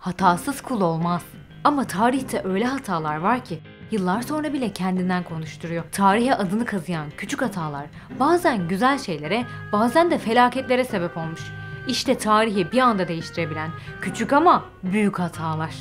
Hatasız kul olmaz. Ama tarihte öyle hatalar var ki yıllar sonra bile kendinden konuşturuyor. Tarihe adını kazıyan küçük hatalar bazen güzel şeylere, bazen de felaketlere sebep olmuş. İşte tarihi bir anda değiştirebilen küçük ama büyük hatalar.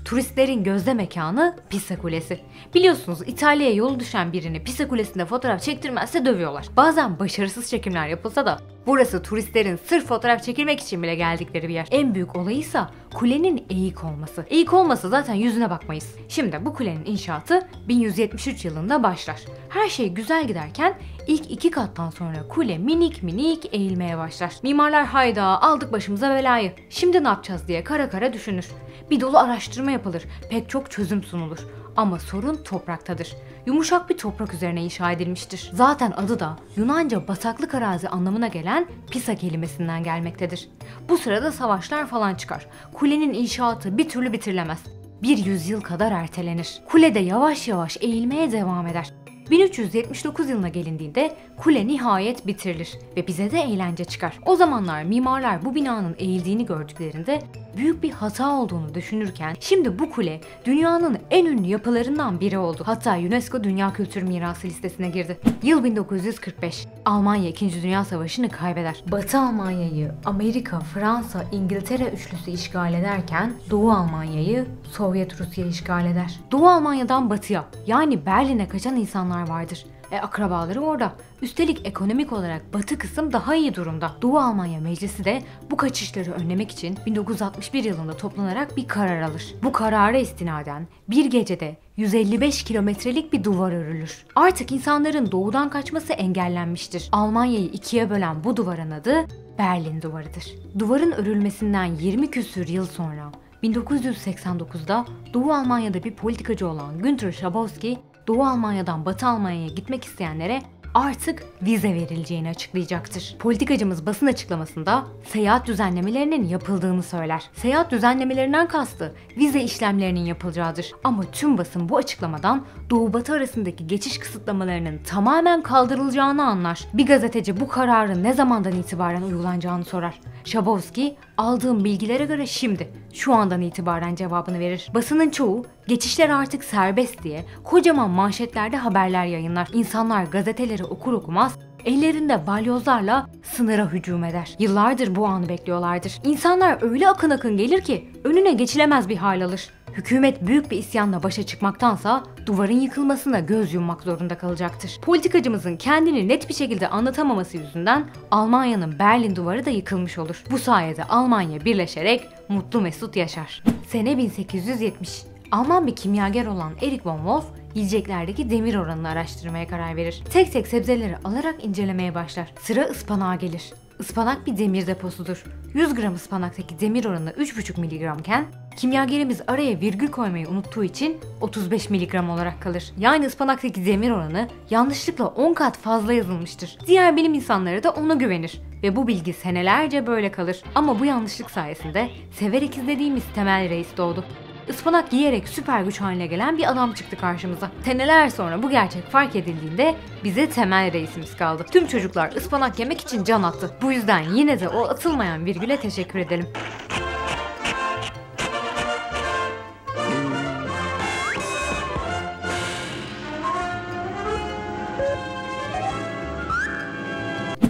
Turistlerin gözde mekanı Pisa Kulesi. Biliyorsunuz İtalya'ya yolu düşen birini Pisa Kulesi'nde fotoğraf çektirmezse dövüyorlar. Bazen başarısız çekimler yapılsa da burası turistlerin sırf fotoğraf çekilmek için bile geldikleri bir yer. En büyük olayıysa kulenin eğik olması. Eğik olmasa zaten yüzüne bakmayız. Şimdi bu kulenin inşaatı 1173 yılında başlar. Her şey güzel giderken ilk 2 kattan sonra kule minik minik eğilmeye başlar. Mimarlar hayda aldık başımıza belayı. Şimdi ne yapacağız diye kara kara düşünür. Bir dolu araştırma yapılır. Pek çok çözüm sunulur. Ama sorun topraktadır. Yumuşak bir toprak üzerine inşa edilmiştir. Zaten adı da Yunanca bataklık arazi anlamına gelen Pisa kelimesinden gelmektedir. Bu sırada savaşlar falan çıkar. Kulenin inşaatı bir türlü bitirilemez. Bir yüzyıl kadar ertelenir. Kule de yavaş yavaş eğilmeye devam eder. 1379 yılına gelindiğinde kule nihayet bitirilir ve bize de eğlence çıkar. O zamanlar mimarlar bu binanın eğildiğini gördüklerinde büyük bir hata olduğunu düşünürken şimdi bu kule dünyanın en ünlü yapılarından biri oldu. Hatta UNESCO Dünya Kültür Mirası listesine girdi. Yıl 1945. Almanya 2. Dünya Savaşı'nı kaybeder. Batı Almanya'yı Amerika, Fransa, İngiltere üçlüsü işgal ederken Doğu Almanya'yı Sovyet Rusya işgal eder. Doğu Almanya'dan batıya yani Berlin'e kaçan insanlar vardır. Akrabaları orada. Üstelik ekonomik olarak batı kısım daha iyi durumda. Doğu Almanya Meclisi de bu kaçışları önlemek için 1961 yılında toplanarak bir karar alır. Bu karara istinaden bir gecede 155 kilometrelik bir duvar örülür. Artık insanların doğudan kaçması engellenmiştir. Almanya'yı ikiye bölen bu duvarın adı Berlin Duvarı'dır. Duvarın örülmesinden 20 küsür yıl sonra 1989'da Doğu Almanya'da bir politikacı olan Günter Schabowski Doğu Almanya'dan Batı Almanya'ya gitmek isteyenlere artık vize verileceğini açıklayacaktır. Politikacımız basın açıklamasında seyahat düzenlemelerinin yapıldığını söyler. Seyahat düzenlemelerinden kastı vize işlemlerinin yapılacağıdır. Ama tüm basın bu açıklamadan Doğu-Batı arasındaki geçiş kısıtlamalarının tamamen kaldırılacağını anlar. Bir gazeteci bu kararın ne zamandan itibaren uygulanacağını sorar. Schabowski aldığım bilgilere göre şimdi, şu andan itibaren cevabını verir. Basının çoğu geçişler artık serbest diye kocaman manşetlerde haberler yayınlar. İnsanlar gazeteleri okur okumaz ellerinde balyozlarla sınıra hücum eder. Yıllardır bu anı bekliyorlardır. İnsanlar öyle akın akın gelir ki önüne geçilemez bir hal alır. Hükümet büyük bir isyanla başa çıkmaktansa duvarın yıkılmasına göz yummak zorunda kalacaktır. Politikacımızın kendini net bir şekilde anlatamaması yüzünden Almanya'nın Berlin Duvarı da yıkılmış olur. Bu sayede Almanya birleşerek mutlu mesut yaşar. Sene 1870. Alman bir kimyager olan Erich von Wolff yiyeceklerdeki demir oranını araştırmaya karar verir. Tek tek sebzeleri alarak incelemeye başlar. Sıra ıspanağa gelir. Ispanak bir demir deposudur. 100 gram ıspanaktaki demir oranı 3,5 mg'ken kimyagerimiz araya virgül koymayı unuttuğu için 35 mg olarak kalır. Yani ıspanaktaki demir oranı yanlışlıkla 10 kat fazla yazılmıştır. Diğer bilim insanları da ona güvenir ve bu bilgi senelerce böyle kalır. Ama bu yanlışlık sayesinde severek izlediğimiz Temel Reis doğdu. Ispanak yiyerek süper güç haline gelen bir adam çıktı karşımıza. Seneler sonra bu gerçek fark edildiğinde bize Temel Reisimiz kaldı. Tüm çocuklar ıspanak yemek için can attı. Bu yüzden yine de o atılmayan virgüle teşekkür edelim.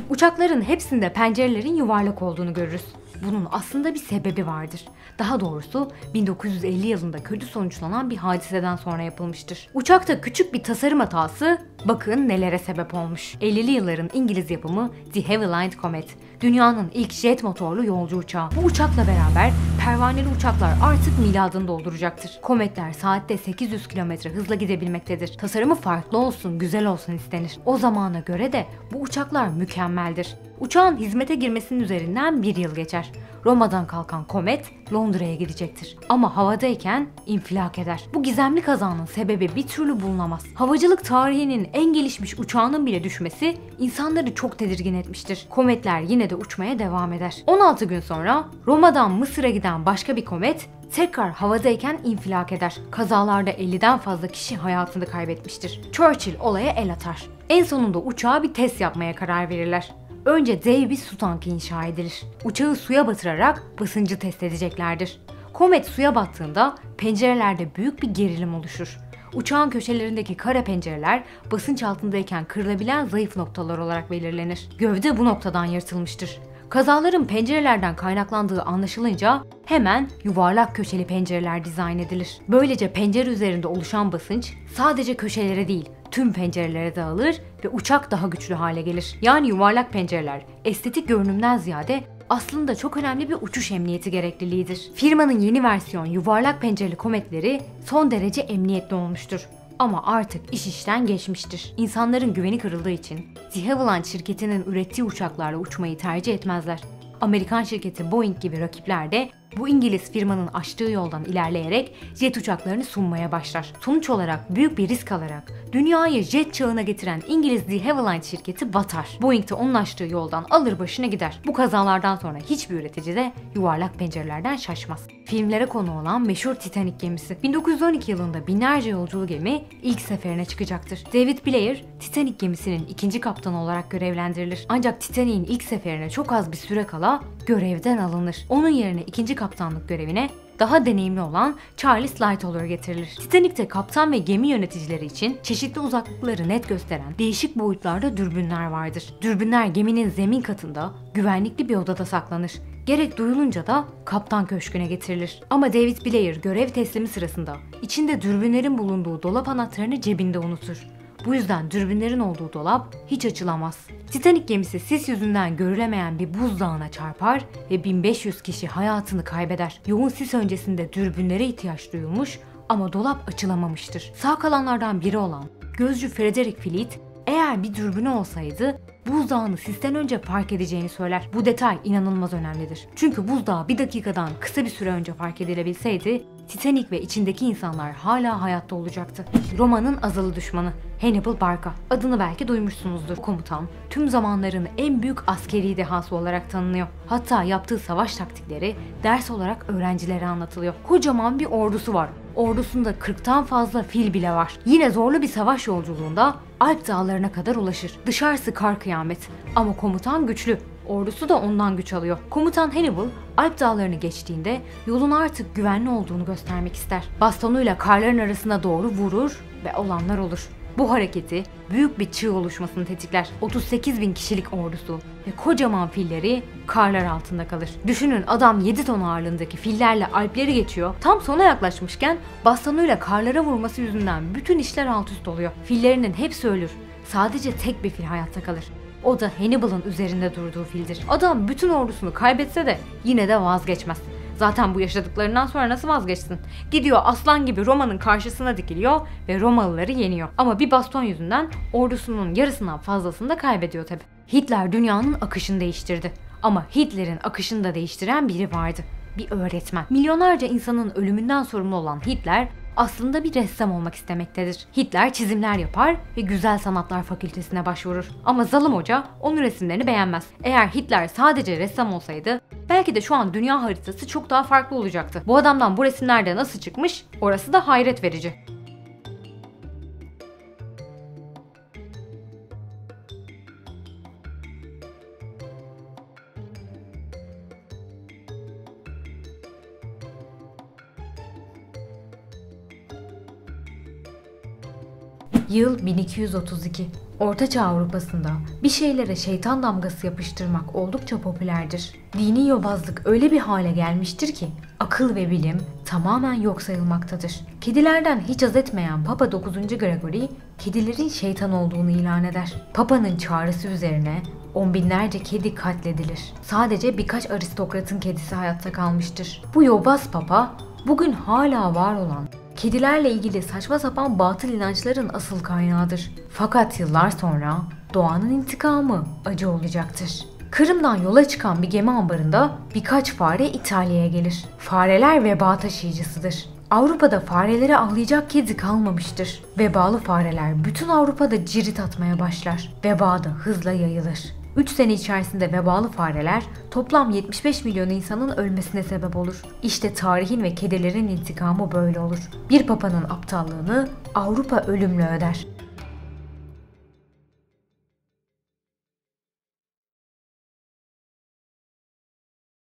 Uçakların hepsinde pencerelerin yuvarlak olduğunu görürüz. Bunun aslında bir sebebi vardır. Daha doğrusu 1950 yılında kötü sonuçlanan bir hadiseden sonra yapılmıştır. Uçakta küçük bir tasarım hatası bakın nelere sebep olmuş. 50'li yılların İngiliz yapımı The Havilland Comet. Dünyanın ilk jet motorlu yolcu uçağı. Bu uçakla beraber pervaneli uçaklar artık miladını dolduracaktır. Kometler saatte 800 km hızla gidebilmektedir. Tasarımı farklı olsun, güzel olsun istenir. O zamana göre de bu uçaklar mükemmeldir. Uçağın hizmete girmesinin üzerinden bir yıl geçer. Roma'dan kalkan komet Londra'ya gidecektir. Ama havadayken infilak eder. Bu gizemli kazanın sebebi bir türlü bulunamaz. Havacılık tarihinin en gelişmiş uçağının bile düşmesi insanları çok tedirgin etmiştir. Kometler yine de uçmaya devam eder. 16 gün sonra Roma'dan Mısır'a giden başka bir komet tekrar havadayken infilak eder. Kazalarda 50'den fazla kişi hayatını kaybetmiştir. Churchill olaya el atar. En sonunda uçağa bir test yapmaya karar verirler. önce dev bir su tankı inşa edilir. Uçağı suya batırarak basıncı test edeceklerdir. Komet suya battığında pencerelerde büyük bir gerilim oluşur. Uçağın köşelerindeki kara pencereler basınç altındayken kırılabilen zayıf noktalar olarak belirlenir. Gövde bu noktadan yırtılmıştır. Kazaların pencerelerden kaynaklandığı anlaşılınca hemen yuvarlak köşeli pencereler dizayn edilir. Böylece pencere üzerinde oluşan basınç sadece köşelere değil, tüm pencerelere dağılır ve uçak daha güçlü hale gelir. Yani yuvarlak pencereler estetik görünümden ziyade aslında çok önemli bir uçuş emniyeti gerekliliğidir. Firmanın yeni versiyon yuvarlak pencereli kometleri son derece emniyetli olmuştur. Ama artık iş işten geçmiştir. İnsanların güveni kırıldığı için de Havilland şirketinin ürettiği uçaklarla uçmayı tercih etmezler. Amerikan şirketi Boeing gibi rakipler de bu İngiliz firmanın açtığı yoldan ilerleyerek jet uçaklarını sunmaya başlar. Sonuç olarak büyük bir risk alarak dünyayı jet çağına getiren İngiliz de Havilland şirketi batar. Boeing de onun açtığı yoldan alır başına gider. Bu kazalardan sonra hiçbir üretici de yuvarlak pencerelerden şaşmaz. Filmlere konu olan meşhur Titanic gemisi. 1912 yılında binlerce yolculu gemi ilk seferine çıkacaktır. David Blair, Titanic gemisinin ikinci kaptanı olarak görevlendirilir. Ancak Titanic'in ilk seferine çok az bir süre kala görevden alınır. Onun yerine ikinci kaptanlık görevine daha deneyimli olan Charles Lightoller getirilir. Titanic'te kaptan ve gemi yöneticileri için çeşitli uzaklıkları net gösteren değişik boyutlarda dürbünler vardır. Dürbünler geminin zemin katında güvenlikli bir odada saklanır. Gerek duyulunca da kaptan köşküne getirilir. Ama David Blair görev teslimi sırasında içinde dürbünlerin bulunduğu dolap anahtarını cebinde unutur. Bu yüzden dürbünlerin olduğu dolap hiç açılamaz. Titanic gemisi sis yüzünden görülemeyen bir buzdağına çarpar ve 1500 kişi hayatını kaybeder. Yoğun sis öncesinde dürbünlere ihtiyaç duyulmuş ama dolap açılamamıştır. Sağ kalanlardan biri olan gözcü Frederick Fleet, eğer bir dürbünü olsaydı buzdağını sisten önce fark edeceğini söyler. Bu detay inanılmaz önemlidir. Çünkü buzdağı bir dakikadan kısa bir süre önce fark edilebilseydi Titanic ve içindeki insanlar hala hayatta olacaktı. Roma'nın azılı düşmanı Hannibal Barca. Adını belki duymuşsunuzdur. Komutan tüm zamanların en büyük askeri dehası olarak tanınıyor. Hatta yaptığı savaş taktikleri ders olarak öğrencilere anlatılıyor. Kocaman bir ordusu var. Ordusunda 40'tan fazla fil bile var. Yine zorlu bir savaş yolculuğunda Alp dağlarına kadar ulaşır. Dışarısı kar kıyamet ama komutan güçlü. Ordusu da ondan güç alıyor. Komutan Hannibal Alp dağlarını geçtiğinde yolun artık güvenli olduğunu göstermek ister. Bastonuyla karların arasına doğru vurur ve olanlar olur. Bu hareketi büyük bir çığ oluşmasını tetikler. 38.000 kişilik ordusu ve kocaman filleri karlar altında kalır. Düşünün, adam 7 ton ağırlığındaki fillerle Alpleri geçiyor. Tam sona yaklaşmışken bastonuyla karlara vurması yüzünden bütün işler alt üst oluyor. Fillerinin hepsi ölür. Sadece tek bir fil hayatta kalır. O da Hannibal'ın üzerinde durduğu fildir. Adam bütün ordusunu kaybetse de yine de vazgeçmez. Zaten bu yaşadıklarından sonra nasıl vazgeçsin? Gidiyor aslan gibi Roma'nın karşısına dikiliyor ve Romalıları yeniyor. Ama bir baston yüzünden ordusunun yarısından fazlasını da kaybediyor tabi. Hitler dünyanın akışını değiştirdi. Ama Hitler'in akışını da değiştiren biri vardı. Bir öğretmen. Milyonlarca insanın ölümünden sorumlu olan Hitler aslında bir ressam olmak istemektedir. Hitler çizimler yapar ve Güzel Sanatlar Fakültesine başvurur. Ama zalim hoca onun resimlerini beğenmez. Eğer Hitler sadece ressam olsaydı belki de şu an dünya haritası çok daha farklı olacaktı. Bu adamdan bu resimlerde nasıl çıkmış, orası da hayret verici. Yıl 1232. Ortaçağ Avrupa'sında bir şeylere şeytan damgası yapıştırmak oldukça popülerdir. Dini yobazlık öyle bir hale gelmiştir ki akıl ve bilim tamamen yok sayılmaktadır. Kedilerden hiç haz etmeyen Papa 9. Gregory, kedilerin şeytan olduğunu ilan eder. Papa'nın çağrısı üzerine on binlerce kedi katledilir. Sadece birkaç aristokratın kedisi hayatta kalmıştır. Bu yobaz papa bugün hala var olan kedilerle ilgili saçma sapan batıl inançların asıl kaynağıdır. Fakat yıllar sonra doğanın intikamı acı olacaktır. Kırım'dan yola çıkan bir gemi ambarında birkaç fare İtalya'ya gelir. Fareler veba taşıyıcısıdır. Avrupa'da fareleri avlayacak kedi kalmamıştır. Vebalı fareler bütün Avrupa'da cirit atmaya başlar. Veba da hızla yayılır. 3 sene içerisinde vebalı fareler toplam 75 milyon insanın ölmesine sebep olur. İşte tarihin ve kedilerin intikamı böyle olur. Bir papanın aptallığını Avrupa ölümle öder.